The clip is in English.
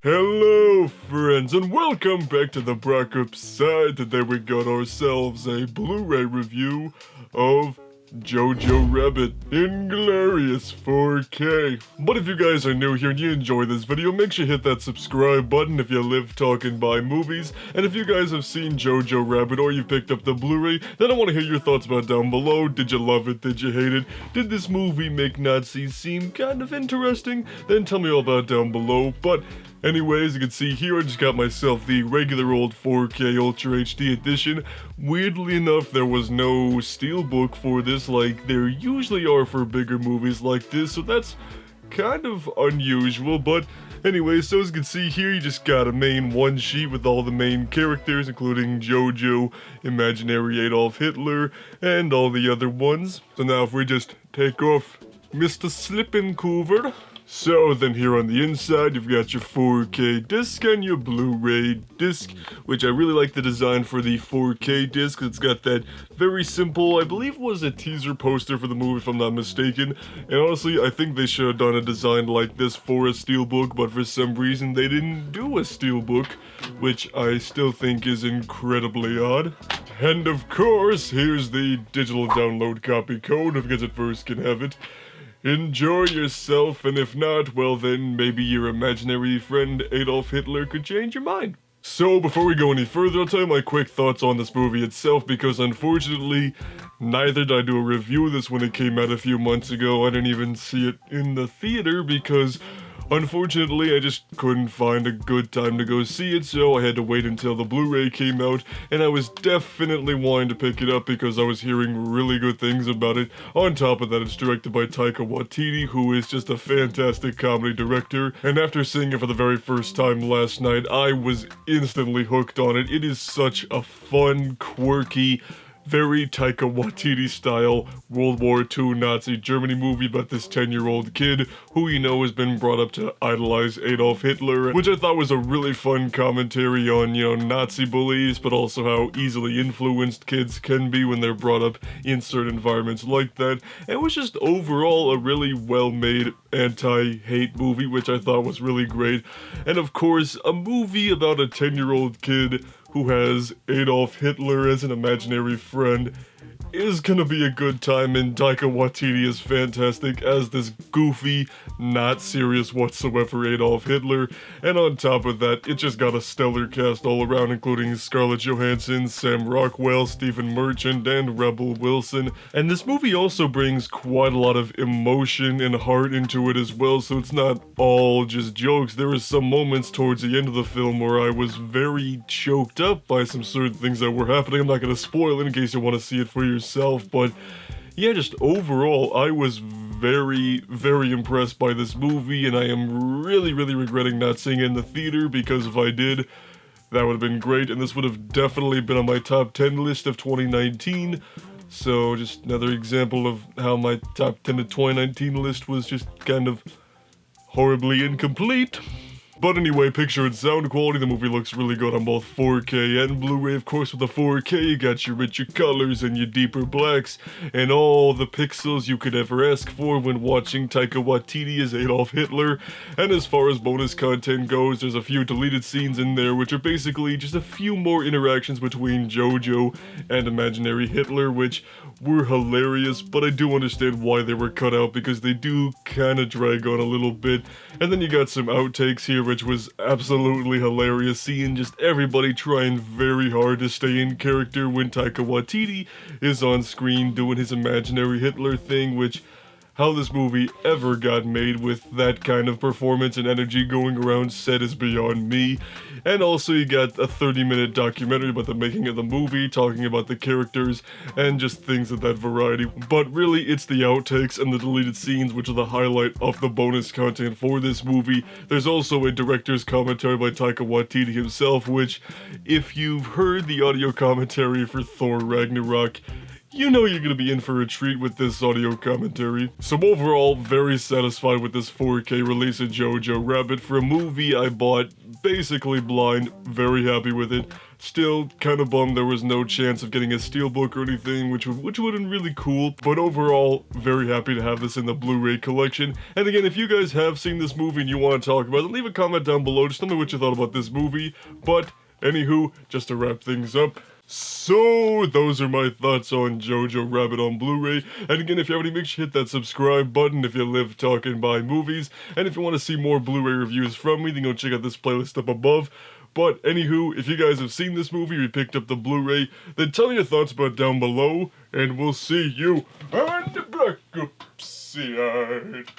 Hello friends and welcome back to the Brockopp side. Today we got ourselves a Blu-ray review of Jojo Rabbit in glorious 4K. But if you guys are new here and you enjoy this video, make sure you hit that subscribe button if you live talking by movies. And if you guys have seen Jojo Rabbit or you've picked up the Blu-ray, then I want to hear your thoughts about down below. Did you love it? Did you hate it? Did this movie make Nazis seem kind of interesting? Then tell me all about it down below. But anyways, you can see here I just got myself the regular old 4K Ultra HD edition. Weirdly enough, there was no steelbook for this like there usually are for bigger movies like this, so that's kind of unusual. But anyway, so as you can see here, you just got a main one sheet with all the main characters, including Jojo, imaginary Adolf Hitler, and all the other ones. So now if we just take off Mr. Slippencover. So then here on the inside, you've got your 4K disc and your Blu-ray disc, which I really like the design for the 4K disc, because it's got that very simple, I believe was a teaser poster for the movie if I'm not mistaken, and honestly, I think they should have done a design like this for a steelbook, but for some reason they didn't do a steelbook, which I still think is incredibly odd. And of course, here's the digital download copy code, if you guys at first can have it. Enjoy yourself, and if not, well then maybe your imaginary friend Adolf Hitler could change your mind. So before we go any further, I'll tell you my quick thoughts on this movie itself, because unfortunately, neither did I do a review of this when it came out a few months ago. I didn't even see it in the theater because unfortunately, I just couldn't find a good time to go see it, so I had to wait until the Blu-ray came out, and I was definitely wanting to pick it up because I was hearing really good things about it. On top of that, it's directed by Taika Waititi, who is just a fantastic comedy director, and after seeing it for the very first time last night, I was instantly hooked on it. It is such a fun, quirky, very Taika Waititi style World War II Nazi Germany movie about this 10-year-old kid who you know has been brought up to idolize Adolf Hitler, which I thought was a really fun commentary on, Nazi beliefs, but also how easily influenced kids can be when they're brought up in certain environments like that. And it was just overall a really well-made anti-hate movie, which I thought was really great. And of course, a movie about a 10-year-old kid who has Adolf Hitler as an imaginary friend is gonna be a good time, and Taika Waititi is fantastic as this goofy, not serious whatsoever Adolf Hitler, and on top of that, it just got a stellar cast all around, including Scarlett Johansson, Sam Rockwell, Stephen Merchant, and Rebel Wilson, and this movie also brings quite a lot of emotion and heart into it as well, so it's not all just jokes. There were some moments towards the end of the film where I was very choked up by some certain things that were happening. I'm not gonna spoil it in case you want to see it for yourself, but yeah, just overall, I was very, very impressed by this movie, and I am really, really regretting not seeing it in the theater, because if I did, that would have been great, and this would have definitely been on my top 10 list of 2019, so just another example of how my top 10 of 2019 list was just kind of horribly incomplete. But anyway, picture and sound quality, the movie looks really good on both 4K and Blu-ray. Of course, with the 4K, you got your richer colors and your deeper blacks, and all the pixels you could ever ask for when watching Taika Waititi as Adolf Hitler. And as far as bonus content goes, there's a few deleted scenes in there, which are basically just a few more interactions between Jojo and imaginary Hitler, which were hilarious, but I do understand why they were cut out, because they do kind of drag on a little bit. And then you got some outtakes here, which was absolutely hilarious, seeing just everybody trying very hard to stay in character when Taika Waititi is on screen doing his imaginary Hitler thing, which how this movie ever got made with that kind of performance and energy going around set is beyond me. And also you got a 30-minute documentary about the making of the movie, talking about the characters and just things of that variety. But really, it's the outtakes and the deleted scenes which are the highlight of the bonus content for this movie. There's also a director's commentary by Taika Waititi himself, which, if you've heard the audio commentary for Thor Ragnarok, you know you're gonna be in for a treat with this audio commentary. So overall, very satisfied with this 4K release of Jojo Rabbit. For a movie I bought basically blind, very happy with it. Still, kind of bummed there was no chance of getting a steelbook or anything, which would have been really cool. But overall, very happy to have this in the Blu-ray collection. And again, if you guys have seen this movie and you want to talk about it, leave a comment down below. Just tell me what you thought about this movie. But anywho, just to wrap things up, so those are my thoughts on Jojo Rabbit on Blu-ray. And again, if you have any, make sure you hit that subscribe button if you live talking by movies. And if you want to see more Blu-ray reviews from me, then go check out this playlist up above. But anywho, if you guys have seen this movie or you picked up the Blu-ray, then tell me your thoughts about it down below. And we'll see you on the Brockopp side.